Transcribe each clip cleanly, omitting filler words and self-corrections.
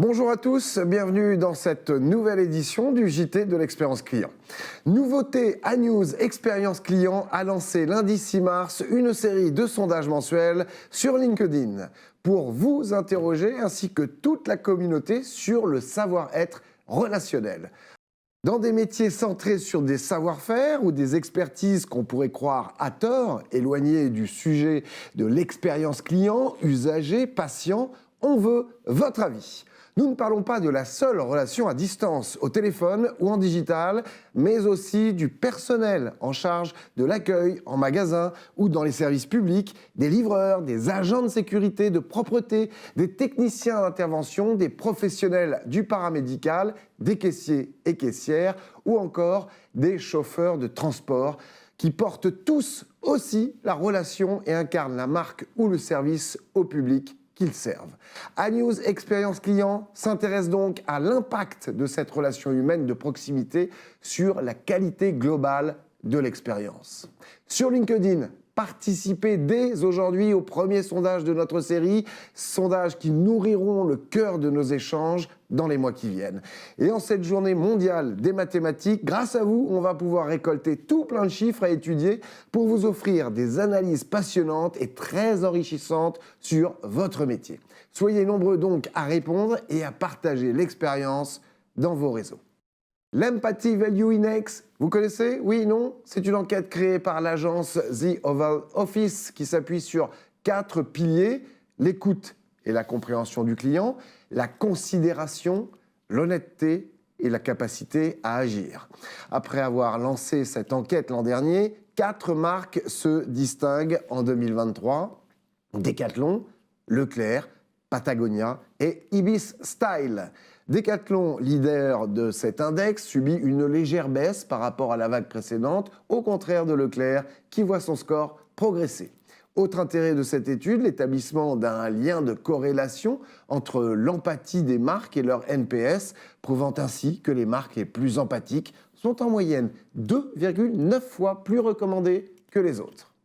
Bonjour à tous, bienvenue dans cette nouvelle édition du JT de l'expérience client. Nouveauté, Anews Expérience Client a lancé lundi 6 mars une série de sondages mensuels sur LinkedIn pour vous interroger ainsi que toute la communauté sur le savoir-être relationnel. Dans des métiers centrés sur des savoir-faire ou des expertises qu'on pourrait croire à tort, éloignées du sujet de l'expérience client, usager, patient, on veut votre avis. Nous ne parlons pas de la seule relation à distance, au téléphone ou en digital, mais aussi du personnel en charge de l'accueil en magasin ou dans les services publics, des livreurs, des agents de sécurité, de propreté, des techniciens d'intervention, des professionnels du paramédical, des caissiers et caissières ou encore des chauffeurs de transport qui portent tous aussi la relation et incarnent la marque ou le service au public qu'ils servent. Anews Expérience Client s'intéresse donc à l'impact de cette relation humaine de proximité sur la qualité globale de l'expérience. Sur LinkedIn, participez dès aujourd'hui au premier sondage de notre série, sondages qui nourriront le cœur de nos échanges dans les mois qui viennent. Et en cette journée mondiale des mathématiques, grâce à vous, on va pouvoir récolter tout plein de chiffres à étudier pour vous offrir des analyses passionnantes et très enrichissantes sur votre métier. Soyez nombreux donc à répondre et à partager l'expérience dans vos réseaux. L'Empathy Value Index, vous connaissez? Oui, non? C'est une enquête créée par l'agence The Oval Office qui s'appuie sur 4 piliers: l'écoute et la compréhension du client, la considération, l'honnêteté et la capacité à agir. Après avoir lancé cette enquête l'an dernier, 4 marques se distinguent en 2023. Decathlon, Leclerc, Patagonia et Ibis Style. Decathlon, leader de cet index, subit une légère baisse par rapport à la vague précédente, au contraire de Leclerc qui voit son score progresser. Autre intérêt de cette étude, l'établissement d'un lien de corrélation entre l'empathie des marques et leur NPS, prouvant ainsi que les marques les plus empathiques sont en moyenne 2,9 fois plus recommandées que les autres.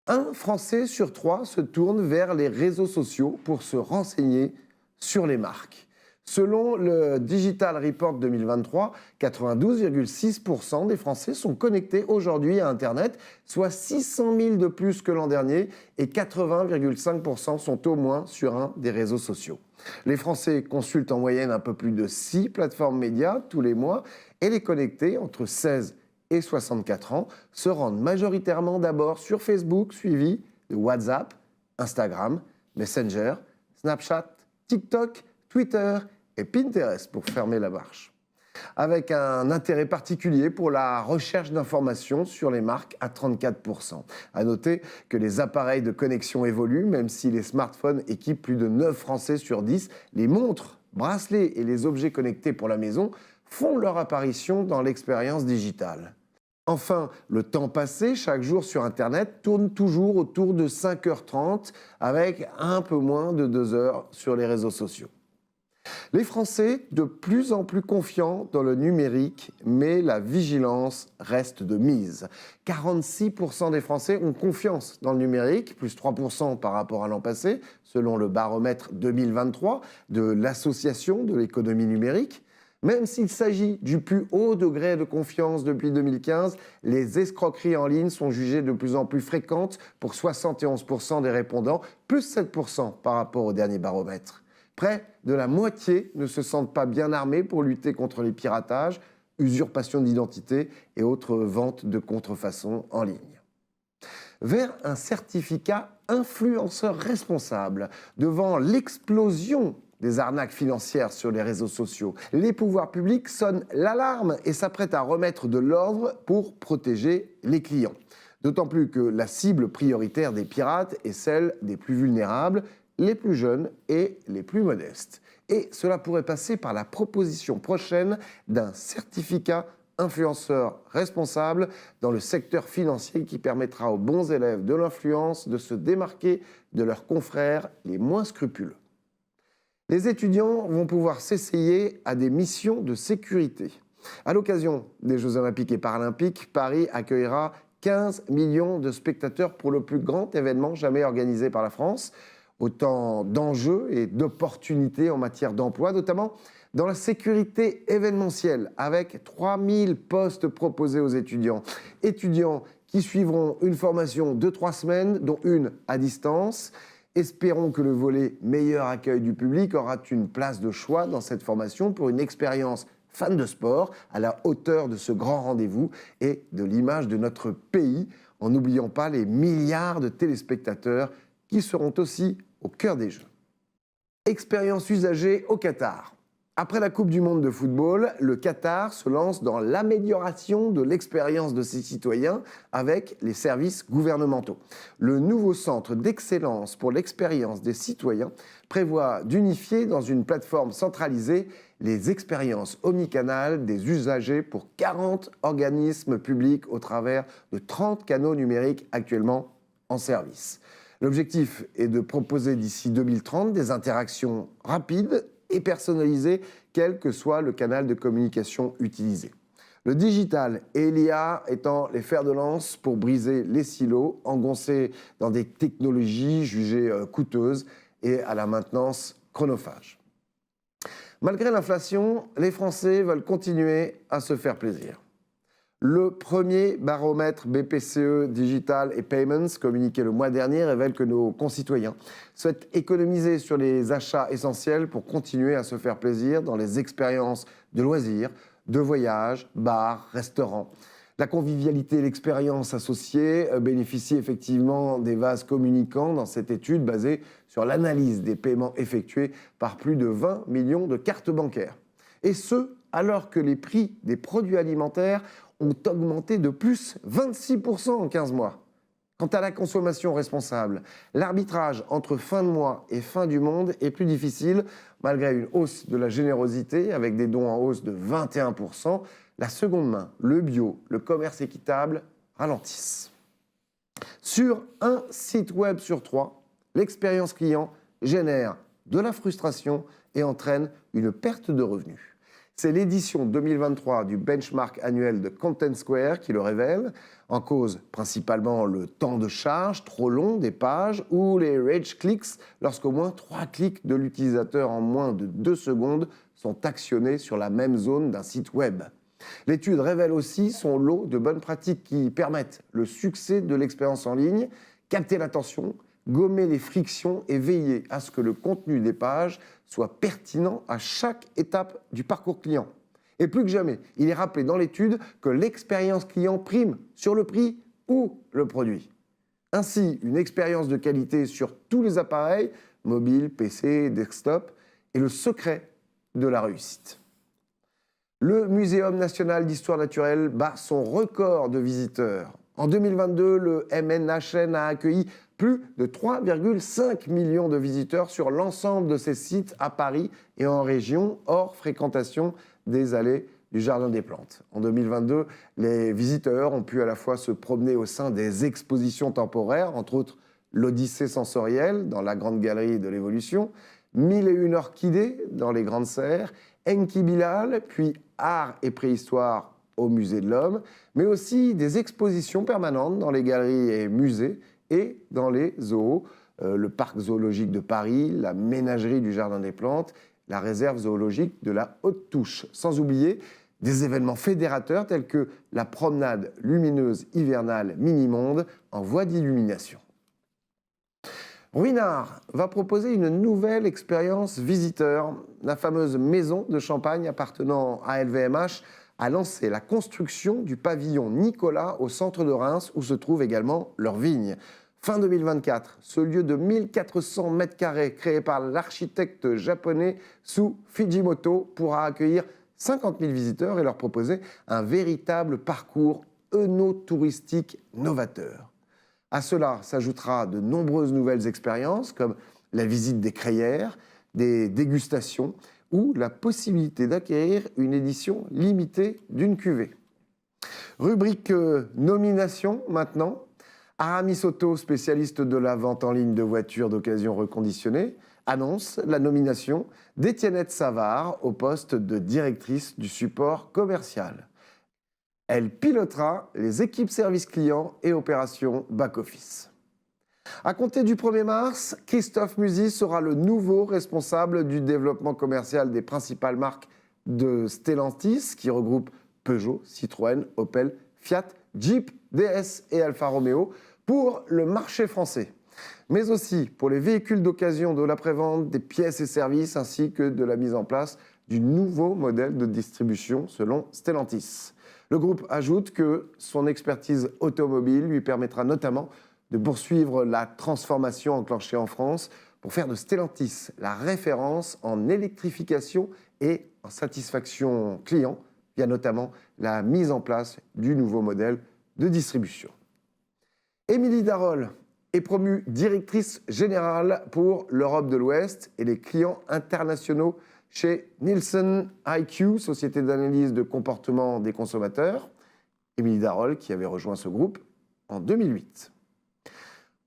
Un Français sur 3 se tourne vers les réseaux sociaux pour se renseigner sur les marques. Selon le Digital Report 2023, 92,6% des Français sont connectés aujourd'hui à Internet, soit 600 000 de plus que l'an dernier, et 80,5% sont au moins sur un des réseaux sociaux. Les Français consultent en moyenne un peu plus de 6 plateformes médias tous les mois, et les connectés, entre 16 et 64 ans, se rendent majoritairement d'abord sur Facebook, suivi de WhatsApp, Instagram, Messenger, Snapchat, TikTok, Twitter et Pinterest pour fermer la marche. Avec un intérêt particulier pour la recherche d'informations sur les marques à 34%. À noter que les appareils de connexion évoluent, même si les smartphones équipent plus de 9 Français sur 10, les montres, bracelets et les objets connectés pour la maison font leur apparition dans l'expérience digitale. Enfin, le temps passé chaque jour sur Internet tourne toujours autour de 5h30 avec un peu moins de 2 heures sur les réseaux sociaux. Les Français de plus en plus confiants dans le numérique, mais la vigilance reste de mise. 46% des Français ont confiance dans le numérique, plus 3% par rapport à l'an passé, selon le baromètre 2023 de l'Association de l'économie numérique. Même s'il s'agit du plus haut degré de confiance depuis 2015, les escroqueries en ligne sont jugées de plus en plus fréquentes pour 71% des répondants, plus 7% par rapport au dernier baromètre. Près de la moitié ne se sentent pas bien armés pour lutter contre les piratages, usurpation d'identité et autres ventes de contrefaçon en ligne. Vers un certificat influenceur responsable, devant l'explosion des arnaques financières sur les réseaux sociaux, les pouvoirs publics sonnent l'alarme et s'apprêtent à remettre de l'ordre pour protéger les clients. D'autant plus que la cible prioritaire des pirates est celle des plus vulnérables, les plus jeunes et les plus modestes. Et cela pourrait passer par la proposition prochaine d'un certificat influenceur responsable dans le secteur financier qui permettra aux bons élèves de l'influence de se démarquer de leurs confrères les moins scrupuleux. Les étudiants vont pouvoir s'essayer à des missions de sécurité. À l'occasion des Jeux Olympiques et Paralympiques, Paris accueillera 15 millions de spectateurs pour le plus grand événement jamais organisé par la France. Autant d'enjeux et d'opportunités en matière d'emploi, notamment dans la sécurité événementielle, avec 3000 postes proposés aux étudiants. Étudiants qui suivront une formation de 3 semaines, dont une à distance. Espérons que le volet meilleur accueil du public aura une place de choix dans cette formation pour une expérience fan de sport à la hauteur de ce grand rendez-vous et de l'image de notre pays, en n'oubliant pas les milliards de téléspectateurs qui seront aussi au cœur des Jeux. Expérience usagée au Qatar. Après la Coupe du monde de football, le Qatar se lance dans l'amélioration de l'expérience de ses citoyens avec les services gouvernementaux. Le nouveau centre d'excellence pour l'expérience des citoyens prévoit d'unifier dans une plateforme centralisée les expériences omnicanales des usagers pour 40 organismes publics au travers de 30 canaux numériques actuellement en service. L'objectif est de proposer d'ici 2030 des interactions rapides et personnalisées, quel que soit le canal de communication utilisé. Le digital et l'IA étant les fers de lance pour briser les silos, engoncés dans des technologies jugées coûteuses et à la maintenance chronophage. Malgré l'inflation, les Français veulent continuer à se faire plaisir. Le premier baromètre BPCE Digital et Payments, communiqué le mois dernier, révèle que nos concitoyens souhaitent économiser sur les achats essentiels pour continuer à se faire plaisir dans les expériences de loisirs, de voyages, bars, restaurants. La convivialité et l'expérience associée bénéficient effectivement des vases communicants dans cette étude basée sur l'analyse des paiements effectués par plus de 20 millions de cartes bancaires. Et ce, alors que les prix des produits alimentaires ont augmenté de plus 26% en 15 mois. Quant à la consommation responsable, l'arbitrage entre fin de mois et fin du monde est plus difficile, malgré une hausse de la générosité avec des dons en hausse de 21%. La seconde main, le bio, le commerce équitable ralentissent. Sur un site web sur 3, l'expérience client génère de la frustration et entraîne une perte de revenus. C'est l'édition 2023 du benchmark annuel de Content Square qui le révèle, en cause principalement le temps de charge trop long des pages ou les rage clicks lorsqu'au moins 3 clics de l'utilisateur en moins de 2 secondes sont actionnés sur la même zone d'un site web. L'étude révèle aussi son lot de bonnes pratiques qui permettent le succès de l'expérience en ligne, capter l'attention, gommer les frictions et veiller à ce que le contenu des pages soit pertinent à chaque étape du parcours client. Et plus que jamais, il est rappelé dans l'étude que l'expérience client prime sur le prix ou le produit. Ainsi, une expérience de qualité sur tous les appareils, mobiles, PC, desktop, est le secret de la réussite. Le Muséum national d'histoire naturelle bat son record de visiteurs. En 2022, le MNHN a accueilli plus de 3,5 millions de visiteurs sur l'ensemble de ses sites à Paris et en région, hors fréquentation des allées du Jardin des Plantes. En 2022, les visiteurs ont pu à la fois se promener au sein des expositions temporaires, entre autres l'Odyssée sensorielle dans la Grande Galerie de l'Évolution, 1001 orchidées dans les Grandes Serres, Enki Bilal, puis Art et Préhistoire au Musée de l'Homme, mais aussi des expositions permanentes dans les galeries et musées et dans les zoos, le parc zoologique de Paris, la ménagerie du Jardin des Plantes, la réserve zoologique de la Haute-Touche, sans oublier des événements fédérateurs tels que la promenade lumineuse hivernale Mini-Monde en voie d'illumination. Ruinart va proposer une nouvelle expérience visiteur. La fameuse maison de champagne appartenant à LVMH a lancé la construction du pavillon Nicolas au centre de Reims où se trouve également leur vigne. Fin 2024, ce lieu de 1400 m² créé par l'architecte japonais Su Fujimoto pourra accueillir 50 000 visiteurs et leur proposer un véritable parcours œnotouristique novateur. À cela s'ajoutera de nombreuses nouvelles expériences comme la visite des crayères, des dégustations ou la possibilité d'acquérir une édition limitée d'une cuvée. Rubrique nomination maintenant. Aramis Auto, spécialiste de la vente en ligne de voitures d'occasion reconditionnées, annonce la nomination d'Étiennette Savard au poste de directrice du support commercial. Elle pilotera les équipes service client et opérations back-office. À compter du 1er mars, Christophe Musy sera le nouveau responsable du développement commercial des principales marques de Stellantis, qui regroupe Peugeot, Citroën, Opel, Fiat, Jeep, DS et Alfa Romeo, pour le marché français, mais aussi pour les véhicules d'occasion, de l'après-vente, des pièces et services, ainsi que de la mise en place du nouveau modèle de distribution selon Stellantis. Le groupe ajoute que son expertise automobile lui permettra notamment de poursuivre la transformation enclenchée en France pour faire de Stellantis la référence en électrification et en satisfaction client, via notamment la mise en place du nouveau modèle de distribution. Émilie Darol est promue directrice générale pour l'Europe de l'Ouest et les clients internationaux chez Nielsen IQ, société d'analyse de comportement des consommateurs. Émilie Darol qui avait rejoint ce groupe en 2008.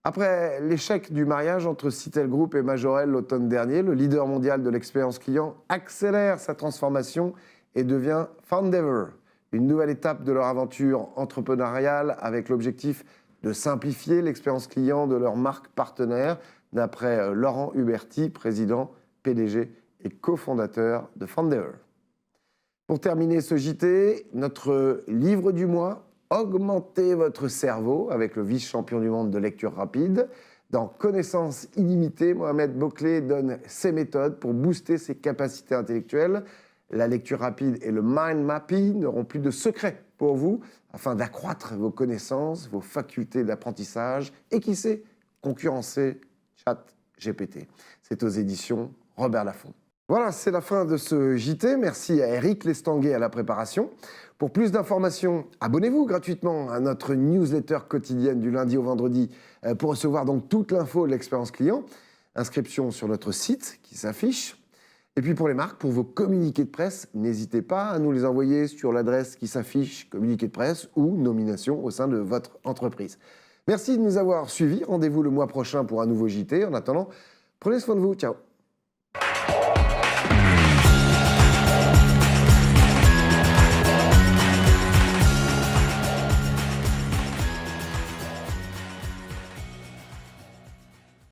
Après l'échec du mariage entre Citel Group et Majorel l'automne dernier, le leader mondial de l'expérience client accélère sa transformation et devient Foundever, une nouvelle étape de leur aventure entrepreneuriale avec l'objectif de simplifier l'expérience client de leurs marques partenaires, d'après Laurent Huberti, président, PDG et cofondateur de Foundever. Pour terminer ce JT, notre livre du mois, Augmentez votre cerveau avec le vice-champion du monde de lecture rapide. Dans Connaissances illimitées, Mohamed Bouclé donne ses méthodes pour booster ses capacités intellectuelles. La lecture rapide et le mind mapping n'auront plus de secrets pour vous afin d'accroître vos connaissances, vos facultés d'apprentissage et qui sait, concurrencer ChatGPT. C'est aux éditions Robert Laffont. Voilà, c'est la fin de ce JT. Merci à Eric Lestanguet à la préparation. Pour plus d'informations, abonnez-vous gratuitement à notre newsletter quotidienne du lundi au vendredi pour recevoir donc toute l'info de l'expérience client. Inscription sur notre site qui s'affiche. Et puis pour les marques, pour vos communiqués de presse, n'hésitez pas à nous les envoyer sur l'adresse qui s'affiche, communiqué de presse ou nomination au sein de votre entreprise. Merci de nous avoir suivis. Rendez-vous le mois prochain pour un nouveau JT. En attendant, prenez soin de vous. Ciao.